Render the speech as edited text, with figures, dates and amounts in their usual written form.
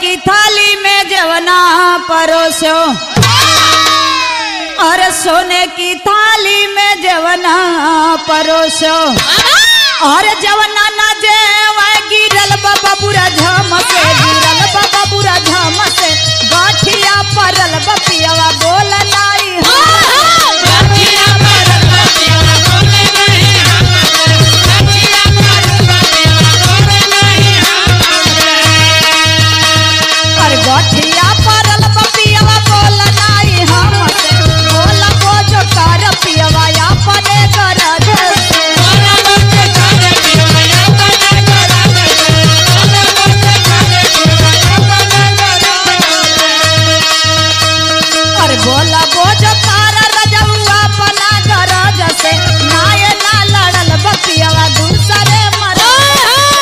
की थाली में जवना परोसो, और सोने की थाली में जवना परोसो, और जवना ना जेवा गिरल बाबा बुरा झम से